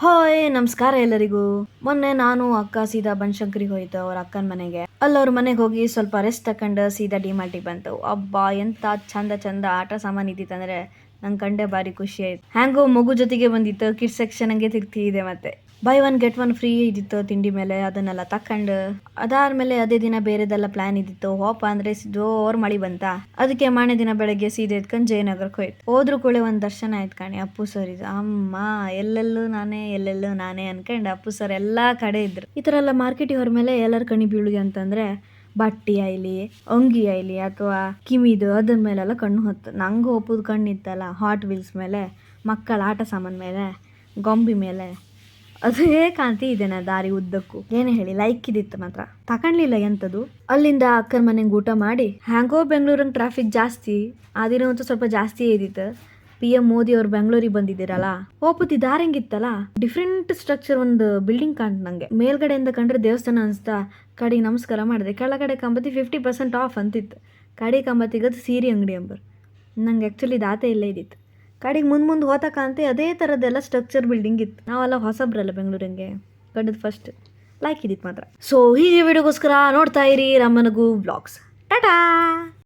Hi ನಮಸ್ಕಾರ ಎಲ್ಲರಿಗೂ. ಮೊನ್ನೆ ನಾನು ಅಕ್ಕ ಸೀದಾ ಬನಶಂಕರಿಗೆ ಹೋಯ್ತು ಅವ್ರ ಅಕ್ಕನ ಮನೆಗೆ. ಅಲ್ಲಿ ಅವ್ರ ಮನೆಗೆ ಹೋಗಿ ಸ್ವಲ್ಪ ರೆಸ್ಟ್ ತಕೊಂಡು ಸೀದಾ ಡಿಮಾರ್ಟಿಗೆ ಬಂತು. ಅಬ್ಬಾ ಎಂತ ಚಂದ ಚಂದ ಆಟ ಸಾಮಾನು ಇದ್ದಿತ್ತಂದ್ರೆ ನಂಗೆ ಕಂಡೆ ಭಾರಿ ಖುಷಿ ಆಯ್ತು. ಹ್ಯಾಂಗೋ ಮಗು ಜೊತೆಗೆ ಬಂದಿತ್ತು, ಕಿಡ್ಸ್ ಸೆಕ್ಷನ್ ಹಂಗೆ ತಿರ್ಗ್ತಿದೆ. ಮತ್ತೆ by one get one free ಇದ್ದಿತ್ತು ತಿಂಡಿ ಮೇಲೆ, ಅದನ್ನೆಲ್ಲ ತಕೊಂಡು ಅದಾದ್ಮೇಲೆ ಅದೇ ದಿನ ಬೇರೆದೆಲ್ಲ ಪ್ಲಾನ್ ಇದ್ದಿತ್ತು. ಹೋಪ ಅಂದ್ರೆ ಜೋರ್ ಮಳಿ ಬಂತ. ಅದಕ್ಕೆ ಮಾರನೇ ದಿನ ಬೆಳಗ್ಗೆ ಸೀದೆ ಎತ್ಕೊಂಡು ಜಯನಗರಕ್ಕೆ ಹೋದ್ರು ಕೂಡ ಒಂದ್ ದರ್ಶನ ಆಯ್ತು ಕಾಣಿ. ಅಪ್ಪು ಸರ್ ಇದು ಅಮ್ಮ ಎಲ್ಲೆಲ್ಲೂ ನಾನೇ ಅನ್ಕೊಂಡು ಅಪ್ಪು ಸರ್ ಎಲ್ಲಾ ಕಡೆ ಇದ್ರು. ಈ ತರ ಎಲ್ಲ ಮಾರ್ಕೆಟಿಗೆ ಹೊರ ಮೇಲೆ ಎಲ್ಲರ ಕಣಿ ಬೀಳುಗೆ ಅಂತಂದ್ರೆ ಬಟ್ಟೆ ಆಯ್ಲಿ, ಅಂಗಿ ಆಯ್ಲಿ ಅಥವಾ ಕಿಮಿದು ಅದ್ರ ಮೇಲೆಲ್ಲ ಕಣ್ಣು ಹೊತ್ತು. ನಂಗೆ ಒಪ್ಪುದು ಕಣ್ಣಿತ್ತಲ್ಲ ಹಾಟ್ ವೀಲ್ಸ್ ಮೇಲೆ, ಮಕ್ಕಳ ಆಟ ಸಾಮಾನ್ ಮೇಲೆ, ಗೊಂಬಿ ಮೇಲೆ, ಅದೇ ಕಾಂತಿ ಇದೆ ನಾ ದಾರಿ ಉದ್ದಕ್ಕೂ. ಏನೇ ಹೇಳಿ ಲೈಕ್ ಇದಿತ್ತು ಮಾತ್ರ ತಕೊಂಡ್ಲಿಲ್ಲ ಎಂತದು. ಅಲ್ಲಿಂದ ಅಕ್ಕನ ಮನೆಗೆ ಊಟ ಮಾಡಿ ಹ್ಯಾಂಗೋ ಬೆಂಗಳೂರಂಗೆ ಟ್ರಾಫಿಕ್ ಜಾಸ್ತಿ ಆ ದಿನ ಅಂತೂ ಸ್ವಲ್ಪ ಜಾಸ್ತಿಯೇ ಇದ್ದಿತ್ತು. PM ಮೋದಿ ಅವ್ರು ಬೆಂಗಳೂರಿಗೆ ಬಂದಿದ್ದೀರಲ್ಲ, ಓಪತಿ ದಾರಿ ಹೆಂಗಿತ್ತಲ್ಲ, ಡಿಫ್ರೆಂಟ್ ಸ್ಟ್ರಕ್ಚರ್ ಒಂದು ಬಿಲ್ಡಿಂಗ್ ಕಾಣ್ತು ನಂಗೆ. ಮೇಲ್ಗಡೆಯಿಂದ ಕಂಡ್ರೆ ದೇವಸ್ಥಾನ ಅನಿಸ್ತಾ ಕಡೆಗೆ ನಮಸ್ಕಾರ ಮಾಡಿದೆ. ಕೆಳಗಡೆ ಕಂಬತಿ 50% ಆಫ್ ಅಂತಿತ್ತು. ಕಡೆ ಕಂಬತ್ತಿಗದು ಸೀರೆ ಅಂಗಡಿ ಅಂಬರು. ನಂಗೆ ಆ್ಯಕ್ಚುಲಿ ದಾತೆ ಇಲ್ಲೇ ಇದ್ದಿತ್ತು. ಕಡೆಗೆ ಮುಂದೆ ಹೋತಕ್ಕಂತೆ ಅದೇ ಥರದ್ದೆಲ್ಲ ಸ್ಟ್ರಕ್ಚರ್ ಬಿಲ್ಡಿಂಗ್ ಇತ್ತು. ನಾವೆಲ್ಲ ಹೊಸಬ್ರಲ್ಲ ಬೆಂಗಳೂರಂಗೆ ಕಂಡದ್ದು ಫಸ್ಟ್. ಲೈಕ್ ಇದ್ದಿತ್ತು ಮಾತ್ರ. ಸೊ ಹೀಗೆ ವಿಡಿಯೋಗೋಸ್ಕರ ನೋಡ್ತಾ ಇರಿ ರಮ್ಮನಗು ವ್ಲಾಗ್ಸ್. ಟಾಟಾ.